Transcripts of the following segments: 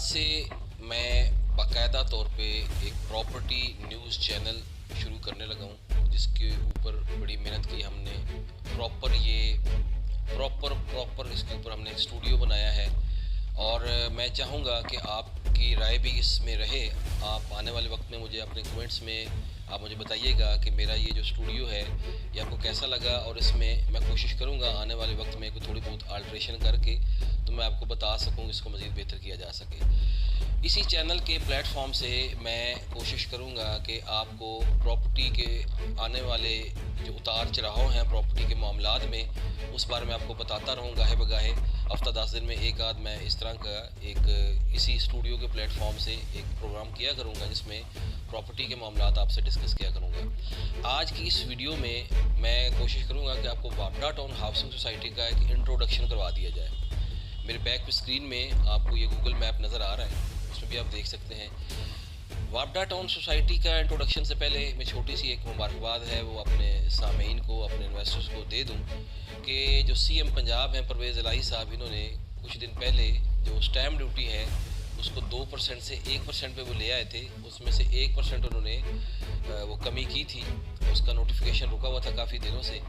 से मैं बाकायदा तौर पे एक प्रॉपर्टी न्यूज़ चैनल शुरू करने लगा हूँ, जिसके ऊपर बड़ी मेहनत की हमने। प्रॉपर इसके ऊपर हमने एक स्टूडियो बनाया है और मैं चाहूँगा कि आपकी राय भी इसमें रहे। आप आने वाले वक्त में मुझे अपने कमेंट्स में आप मुझे बताइएगा कि मेरा ये जो स्टूडियो है ये आपको कैसा लगा, और इसमें मैं कोशिश करूँगा आने वाले वक्त में कोई थोड़ी बहुत अल्ट्रेशन करके तो मैं आपको बता सकूँ, इसको मज़ीद बेहतर किया जा सके। इसी चैनल के प्लेटफॉर्म से मैं कोशिश करूँगा कि आपको प्रॉपर्टी के आने वाले जो उतार चढ़ाव हैं प्रॉपर्टी के मामलात में, उस बारे में आपको बताता रहूँगा है बगाहे। हफ्ता 10 दिन में एक आध मैं इस तरह का एक इसी स्टूडियो के प्लेटफॉर्म से एक प्रोग्राम किया करूँगा जिसमें प्रॉपर्टी के मामलात आपसे डिस्कस किया करूँगा। आज की इस वीडियो में मैं कोशिश करूँगा कि आपको वापडा टाउन हाउसिंग सोसाइटी का एक इंट्रोडक्शन करवा दिया जाए। मेरे बैक पे स्क्रीन में आपको ये गूगल मैप नज़र आ रहा है, उसमें भी आप देख सकते हैं। वापडा टाउन सोसाइटी का इंट्रोडक्शन से पहले मैं छोटी सी एक मुबारकबाद है वो अपने सामीन को, अपने इन्वेस्टर्स को दे दूं कि जो सीएम पंजाब हैं परवेज़ इलाही साहब, इन्होंने कुछ दिन पहले जो स्टैम्प ड्यूटी है उसको 2% से 1% पे वो ले आए थे। उसमें से 1% उन्होंने वो कमी की थी। उसका नोटिफिकेशन रुका हुआ था काफ़ी दिनों से,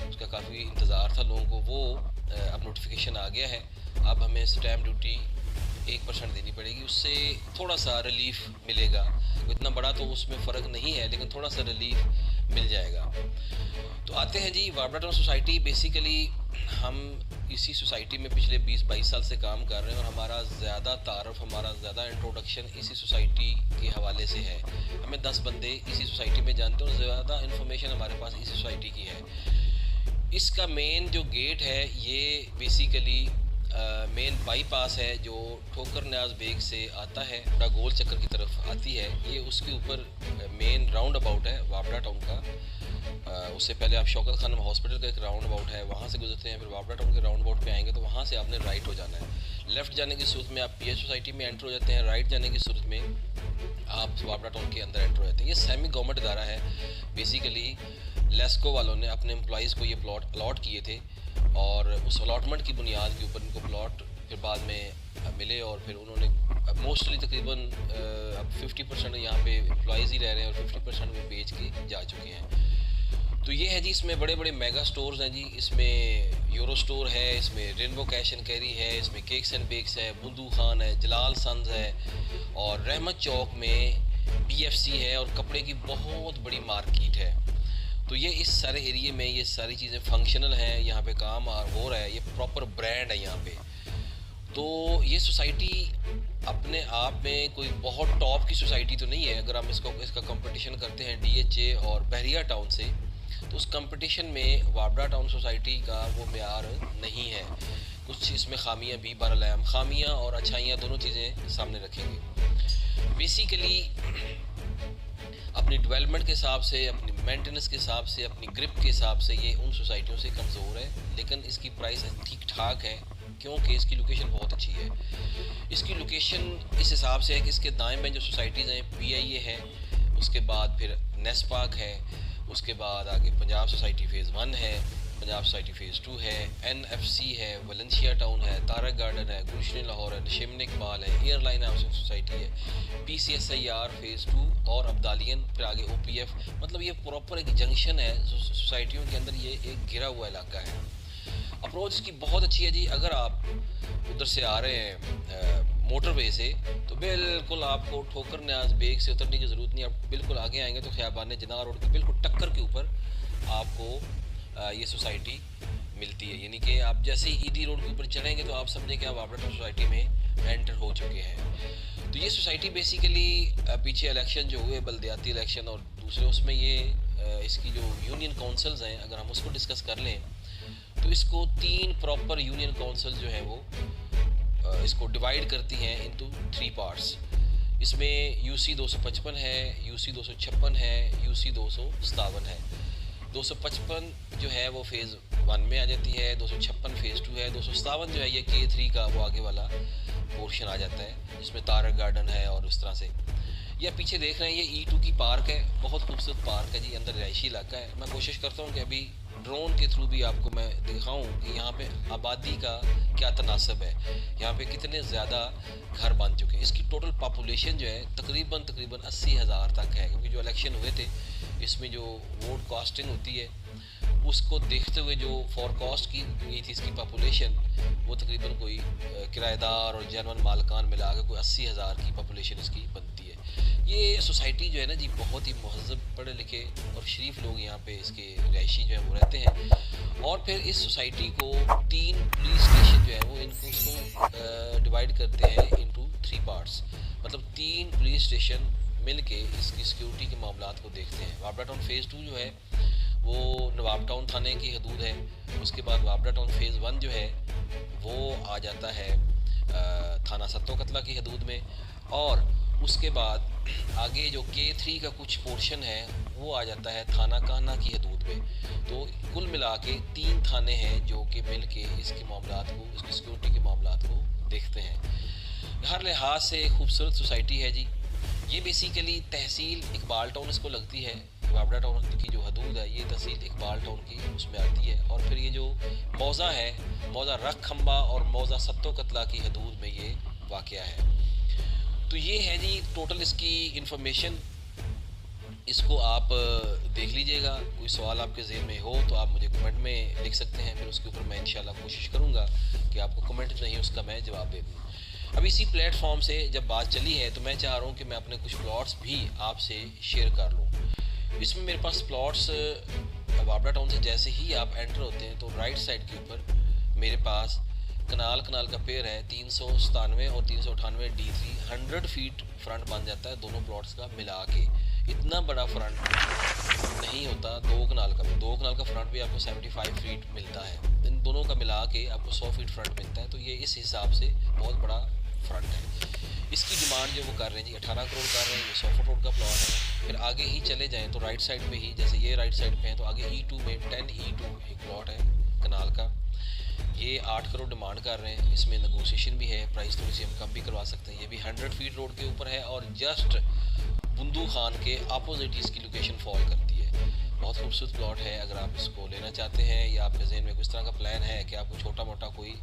उसका काफ़ी इंतज़ार था लोगों को। वो अब नोटिफिकेशन आ गया है। अब हमें स्टैम्प ड्यूटी 1% देनी पड़ेगी, उससे थोड़ा सा रिलीफ मिलेगा। इतना बड़ा तो उसमें फ़र्क नहीं है, लेकिन थोड़ा सा रिलीफ मिल जाएगा। तो आते हैं जी, वापडा टाउन सोसाइटी। बेसिकली हम इसी सोसाइटी में पिछले 20-22 साल से काम कर रहे हैं और हमारा ज़्यादा तारफ़, हमारा ज़्यादा इंट्रोडक्शन इसी सोसाइटी के हवाले से है। हमें 10 बंदे इसी सोसाइटी में जानते हैं और ज़्यादा इन्फॉर्मेशन हमारे पास इसी सोसाइटी की है। इसका मेन जो गेट है ये बेसिकली मेन बाईपास है जो ठोकर न्याज बेग से आता है, बड़ा गोल चक्कर की तरफ आती है। ये उसके ऊपर मेन राउंड अबाउट है वापडा टाउन का। उससे पहले आप शौकत खानम हॉस्पिटल का एक राउंड अबाउट है, वहाँ से गुजरते हैं, फिर वापडा टाउन के राउंड अबाउट पे आएंगे तो वहाँ से आपने राइट हो जाना है। लेफ़्ट जाने की सूरत में आप पीएच सोसाइटी में एंटर हो जाते हैं, राइट जाने की सूरत में आप वापडा टाउन के अंदर एंटर हो जाते हैं। ये सेमी गवर्नमेंट इदारा है। बेसिकली लेस्को वालों ने अपने एम्प्लॉइज़ को ये प्लॉट अलॉट किए थे और उस अलॉटमेंट की बुनियाद के ऊपर इनको प्लॉट फिर बाद में मिले और फिर उन्होंने मोस्टली तकरीबन अब 50% यहाँ पे एम्प्लॉइज़ ही रह रहे हैं और 50% वो बेच के जा चुके हैं। तो ये है जी, इसमें बड़े बड़े मेगा स्टोर्स हैं जी। इसमें यूरो स्टोर है, इसमें रेनबो कैश एंड कैरी है, इसमें केक्स एंड बेक्स है, बुंदू खान है, जलाल सन्स है और रहमत चौक में BFC है और कपड़े की बहुत बड़ी मार्केट है। तो ये इस सारे एरिए में ये सारी चीज़ें फंक्शनल हैं, यहाँ पे काम हो रहा है, ये प्रॉपर ब्रांड है यहाँ पे। तो ये सोसाइटी अपने आप में कोई बहुत टॉप की सोसाइटी तो नहीं है। अगर हम इसका कंपटीशन करते हैं DHA और बहरिया टाउन से, तो उस कंपटीशन में वापडा टाउन सोसाइटी का वो मेयार नहीं है। कुछ इसमें खामियां भी, बहरहाल हम खामियां और अच्छाइयां दोनों चीज़ें सामने रखेंगे। बेसिकली अपनी डेवलपमेंट के हिसाब से, अपनी मेंटेनेंस के हिसाब से, अपनी ग्रिप के हिसाब से ये उन सोसाइटियों से कमज़ोर है, लेकिन इसकी प्राइस ठीक ठाक है क्योंकि इसकी लोकेशन बहुत अच्छी है। इसकी लोकेशन इस हिसाब से है कि इसके दाएं बाएं जो सोसाइटीज़ हैं PIA है, उसके बाद फिर नेस्पाक है, उसके बाद आगे पंजाब सोसाइटी फ़ेज़ 1 है, पंजाब सोसाइटी फ़ेज़ 2 है, NFC है, वलेंशिया टाउन है, तारक गार्डन है, गुलशन लाहौर है, नशीम इकबाल है, एयरलाइन हाउसिंग सोसाइटी है, PCSIR फ़ेज़ 2 और अब्दालियन, फिर आगे OPF। मतलब ये प्रॉपर एक जंक्शन है सोसाइटियों के अंदर, ये एक घिरा हुआ इलाका है। अप्रोच इसकी बहुत अच्छी है जी। अगर आप उधर से आ रहे हैं मोटरवे से तो बिल्कुल आपको ठोकर न्याज बेग से उतरने की ज़रूरत नहीं। आप बिल्कुल आगे आएंगे तो ख़ियाबान जना रोड के बिल्कुल टक्कर के ऊपर आपको ये सोसाइटी मिलती है। यानी कि आप जैसे ही ED रोड के ऊपर चढ़ेंगे तो आप समझें कि आप वापडा टाउन सोसाइटी में एंटर हो चुके हैं। तो ये सोसाइटी बेसिकली पीछे इलेक्शन जो हुए बल्दियाती इलेक्शन और दूसरे उसमें ये इसकी जो यूनियन काउंसिल्स हैं, अगर हम उसको डिस्कस कर लें तो इसको 3 प्रॉपर यूनियन काउंसिल जो है वो इसको डिवाइड करती हैं इनटू 3 पार्ट्स। इसमें UC 255 है, UC 256 है, UC 257 है। 255 जो है वो फ़ेज़ 1 में आ जाती है, 256 फ़ेज़ 2 है, 257 जो है ये K3 का वो आगे वाला पोर्शन आ जाता है जिसमें तारक गार्डन है और उस तरह से। या पीछे देख रहे हैं ये E2 की पार्क है, बहुत खूबसूरत पार्क है जी, अंदर रिहायशी इलाका है। मैं कोशिश करता हूँ कि अभी ड्रोन के थ्रू भी आपको मैं दिखाऊं कि यहाँ पे आबादी का क्या तनासब है, यहाँ पे कितने ज़्यादा घर बन चुके हैं। इसकी टोटल पॉपुलेशन जो है तकरीबन 80,000 तक है, क्योंकि जो इलेक्शन हुए थे इसमें जो वोट कास्टिंग होती है उसको देखते हुए जो फॉरकास्ट की गई थी इसकी पॉपुलेशन, वो तकरीबन कोई किराएदार और जनवन मालकान मिला के कोई 80,000 की पॉपुलेशन इसकी बनती है। ये सोसाइटी जो है ना जी, बहुत ही महज़ब पढ़े लिखे और शरीफ लोग यहाँ पे इसके रहायशी जो है वो रहते हैं। और फिर इस सोसाइटी को 3 पुलिस स्टेशन जो है वो इनको उसको डिवाइड करते हैं इनटू 3 पार्ट्स, मतलब 3 पुलिस स्टेशन मिल के इसकी सिक्योरिटी के मामलात को देखते हैं। वापडा टाउन फ़ेज़ 2 जो है वो नवाब टाउन थाने की हदूद है। उसके बाद वापडा टाउन फ़ेज़ 1 जो है वो आ जाता है थाना सत्तो कतला की हदूद में, और उसके बाद आगे जो K3 का कुछ पोर्शन है वो आ जाता है थाना कान्हा की हदूद में। तो कुल मिला के 3 थाने हैं जो कि मिल के इसके मामलात को, इसकी सिक्योरिटी के मामलात को देखते हैं। हर लिहाज से खूबसूरत सोसाइटी है जी। ये बेसिकली तहसील इकबाल टाउन इसको लगती है, वापडा टाउन की जो हदूद है ये तहसील इकबाल टाउन की उसमें आती है। और फिर ये जो मौज़ा है, मौज़ा रख खम्बा और मौज़ा सत्तो कतला की हदूद में ये वाक़या है। तो ये है जी टोटल इसकी इंफॉर्मेशन, इसको आप देख लीजिएगा। कोई सवाल आपके ज़हन में हो तो आप मुझे कमेंट में लिख सकते हैं, फिर उसके ऊपर मैं इंशाल्लाह कोशिश करूँगा कि आपको कमेंट नहीं उसका मैं जवाब दे दूँ। अब इसी प्लेटफॉर्म से जब बात चली है तो मैं चाह रहा हूँ कि मैं अपने कुछ प्लॉट्स भी आपसे शेयर कर लूँ। इसमें मेरे पास प्लॉट्स वापडा टाउन से जैसे ही आप एंटर होते हैं तो राइट साइड के ऊपर मेरे पास कनाल का पेयर है 397 और 398 D3 100 फीट फ्रंट बन जाता है दोनों प्लॉट्स का मिला के। इतना बड़ा फ्रंट नहीं होता 2 कनाल का भी, 2 कनाल का फ्रंट भी आपको 75 फीट मिलता है, इन दोनों का मिला के आपको 100 फीट फ्रंट मिलता है। तो ये इस हिसाब से बहुत बड़ा फ्रंट है। इसकी डिमांड जो वो कर रहे हैं जी 18 करोड़ कर रहे हैं। ये 100 फुट रोड का प्लॉट है। फिर आगे ही चले जाएँ तो राइट साइड पे ही, जैसे ये राइट साइड पे है तो आगे E2 में 10E2 एक प्लॉट है कनाल का, ये 8 करोड़ डिमांड कर रहे हैं। इसमें नेगोशिएशन भी है, प्राइस थोड़ी सी हम कम भी करवा सकते हैं। ये भी 100 फीट रोड के ऊपर है और जस्ट बुंदू खान के अपोजिट इसकी लोकेशन फॉल करती है। बहुत खूबसूरत प्लॉट है। अगर आप इसको लेना चाहते हैं या आपके जहन में किस तरह का प्लान है कि आपको छोटा मोटा कोई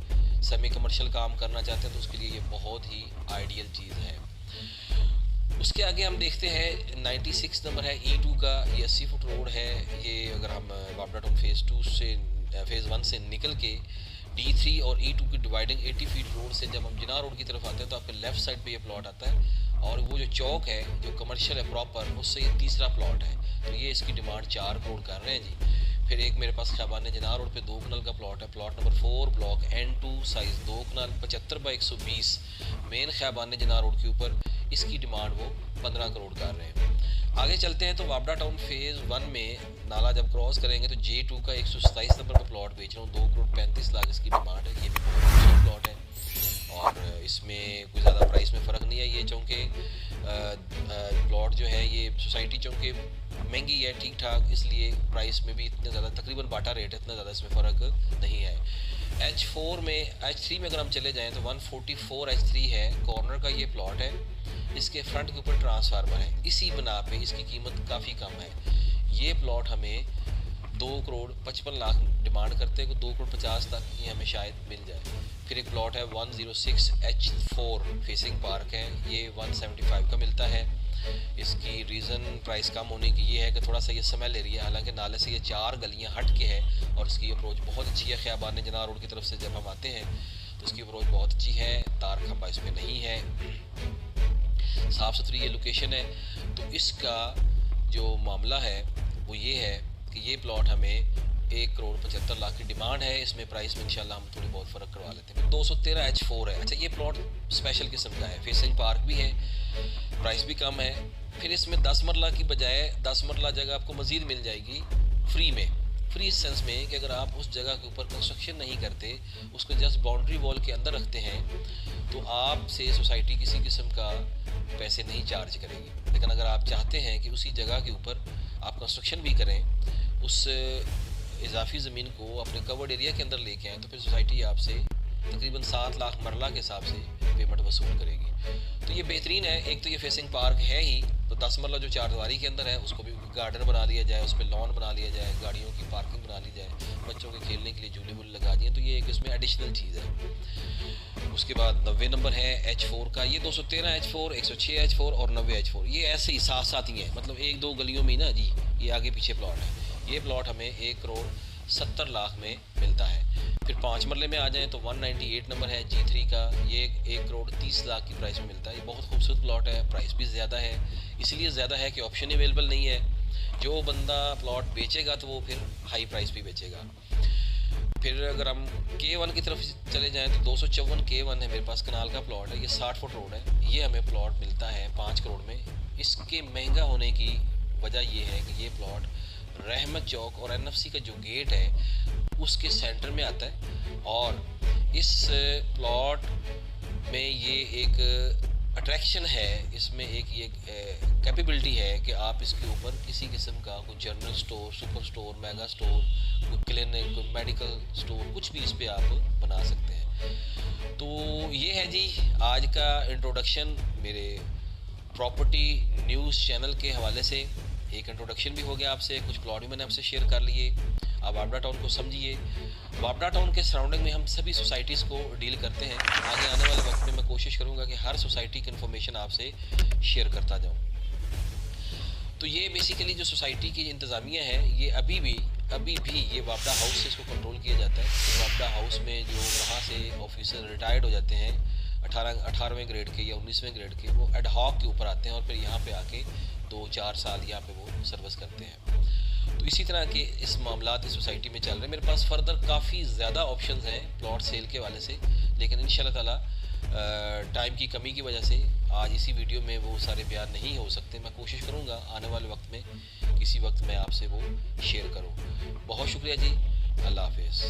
सेमी कमर्शियल काम करना चाहते हैं तो उसके लिए ये बहुत ही आइडियल चीज़ है। उसके आगे हम देखते हैं 96 नंबर है E2 का, ये 80 फुट रोड है। ये अगर हम वापडा टाउन फ़ेज़ 1 से निकल के D3 और E2 की डिवाइडिंग 80 फीट रोड से जब हम जिना रोड की तरफ आते हैं तो आपके लेफ़्ट साइड पे ये प्लॉट आता है, और वो जो चौक है जो कमर्शियल है प्रॉपर, उससे ये तीसरा प्लॉट है। तो ये इसकी डिमांड 4 करोड़ कर रहे हैं जी। फिर एक मेरे पास खैबान जिना रोड पे 2 कनाल का प्लॉट है, plot number 4 block N2 size 2 कनाल 75/120 मेन खैबान जिना रोड के ऊपर, इसकी डिमांड वो 15 करोड़ कर रहे हैं। आगे चलते हैं तो वापडा टाउन फ़ेज़ 1 में नाला जब क्रॉस करेंगे तो J2 का 127 नंबर पर प्लॉट बेच रहा हूँ, 2 करोड़ 35 लाख इसकी डिमांड है। ये भी बहुत अच्छा प्लॉट है और इसमें कोई ज़्यादा प्राइस में फ़र्क नहीं है। ये चूँकि प्लॉट जो है ये सोसाइटी चूँकि महंगी है ठीक ठाक, इसलिए प्राइस में भी इतने ज़्यादा तकरीबन बाटा रेट है, इतना ज़्यादा इसमें फ़र्क नहीं है। H3 में अगर हम चले जाएँ तो 144 H3 है, कॉर्नर का ये प्लॉट है। इसके फ्रंट के ऊपर ट्रांसफार्मर है, इसी बना पे इसकी कीमत काफ़ी कम है। ये प्लॉट हमें 2 करोड़ 55 लाख डिमांड करते हैं, 2 करोड़ 50 तक ये हमें शायद मिल जाए। फिर एक प्लॉट है 106 H4 फेसिंग पार्क है, ये 175 का मिलता है। इसकी रीज़न प्राइस कम होने की ये है कि थोड़ा सा ये स्मेल एरिया, हालांकि नाले से ये 4 गलियां हट के है और इसकी अप्रोच बहुत अच्छी है। खैबान जिना रोड की तरफ से जब हम आते हैं तो इसकी अप्रोच बहुत अच्छी है, तार खंबा इस पर नहीं है, साफ़ सुथरी ये लोकेशन है। तो इसका जो मामला है वो ये है कि ये प्लॉट हमें 1 करोड़ 75 लाख की डिमांड है। इसमें प्राइस में इंशाल्लाह हम थोड़ी बहुत फ़र्क करवा लेते हैं। 213 H4 है। अच्छा, ये प्लॉट स्पेशल किस्म का है, फेसिंग पार्क भी है, प्राइस भी कम है। फिर इसमें 10 मरला की बजाय 10 मरला जगह आपको मज़ीद मिल जाएगी फ्री में, फ्री इस सेंस में कि अगर आप उस जगह के ऊपर कंस्ट्रक्शन नहीं करते, उसको जस्ट बाउंड्री वॉल के अंदर रखते हैं तो आपसे सोसाइटी किसी किस्म का पैसे नहीं चार्ज करेगी। लेकिन अगर आप चाहते हैं कि उसी जगह के ऊपर आप कंस्ट्रक्शन भी करें, उस इजाफी ज़मीन को अपने कवर्ड एरिया के अंदर लेके आएँ, तो फिर सोसाइटी आपसे तकरीबन 7 लाख मरला के हिसाब से पेमेंट वसूल करेगी। तो ये बेहतरीन है। एक तो ये फेसिंग पार्क है ही, तो 10 मरला जो चारदीवारी के अंदर है उसको भी गार्डन बना लिया जाए, उस पर लॉन बना लिया जाए, गाड़ियों की पार्किंग बना ली जाए, बच्चों के खेलने के लिए झूले वूले लगा दिए, तो ये एक इसमें एडिशनल चीज़ है। उसके बाद 90 नंबर है H4 का, ये 213 H4, 106 H4 और 90 H4, ये ऐसे ही साथ साथ ही हैं, मतलब एक दो गलियों में ही ना जी, ये आगे पीछे प्लॉट है। ये प्लॉट हमें 1 करोड़ 70 लाख में मिलता है। फिर 5 मरले में आ जाएं तो 198 नंबर है G3 का, ये 1 करोड़ 30 लाख की प्राइस में मिलता है। ये बहुत खूबसूरत प्लॉट है, प्राइस भी ज़्यादा है, इसलिए ज़्यादा है कि ऑप्शन अवेलेबल नहीं है। जो बंदा प्लॉट बेचेगा तो वो फिर हाई प्राइस पे बेचेगा। फिर अगर हम K1 की तरफ चले जाएं तो 254 K1 है मेरे पास, कनाल का प्लॉट है, ये 60 फुट रोड है। ये हमें प्लॉट मिलता है 5 करोड़ में। इसके महंगा होने की वजह ये है कि ये प्लॉट रहमत चौक और NFC का जो गेट है उसके सेंटर में आता है, और इस प्लॉट में ये एक अट्रैक्शन है, इसमें एक ये कैपेबिलिटी है कि आप इसके ऊपर किसी किस्म का कोई general store, super store, mega store, कोई क्लिनिक, कोई मेडिकल स्टोर, कुछ भी इस पे आप बना सकते हैं। तो ये है जी आज का इंट्रोडक्शन मेरे प्रॉपर्टी न्यूज़ चैनल के हवाले से। एक इंट्रोडक्शन भी हो गया आपसे, कुछ प्लॉट भी मैंने आपसे शेयर कर लिए। आप वापडा टाउन को समझिए। वापडा टाउन के सराउंडिंग में हम सभी सोसाइटीज़ को डील करते हैं। आगे आने वाले वक्त में मैं कोशिश करूंगा कि हर सोसाइटी की इन्फॉर्मेशन आपसे शेयर करता जाऊं। तो ये बेसिकली जो सोसाइटी की इंतज़ामिया है, ये अभी भी ये वापडा हाउस से इसको कंट्रोल किया जाता है। तो वापडा हाउस में जो वहाँ से ऑफिसर रिटायर्ड हो जाते हैं 18वें ग्रेड के या 19वें ग्रेड के, वो एड हॉक के ऊपर आते हैं और फिर यहाँ पे आके 2-4 साल यहाँ पे वो सर्विस करते हैं। तो इसी तरह के इस मामलात इस सोसाइटी में चल रहे हैं। मेरे पास फर्दर काफ़ी ज़्यादा ऑप्शंस हैं प्लॉट सेल के वाले से, लेकिन इंशाल्लाह ताला टाइम की कमी की वजह से आज इसी वीडियो में वो सारे बयान नहीं हो सकते। मैं कोशिश करूँगा आने वाले वक्त में किसी वक्त मैं आपसे वो शेयर करूँ। बहुत शुक्रिया जी, अल्लाह हाफिज़।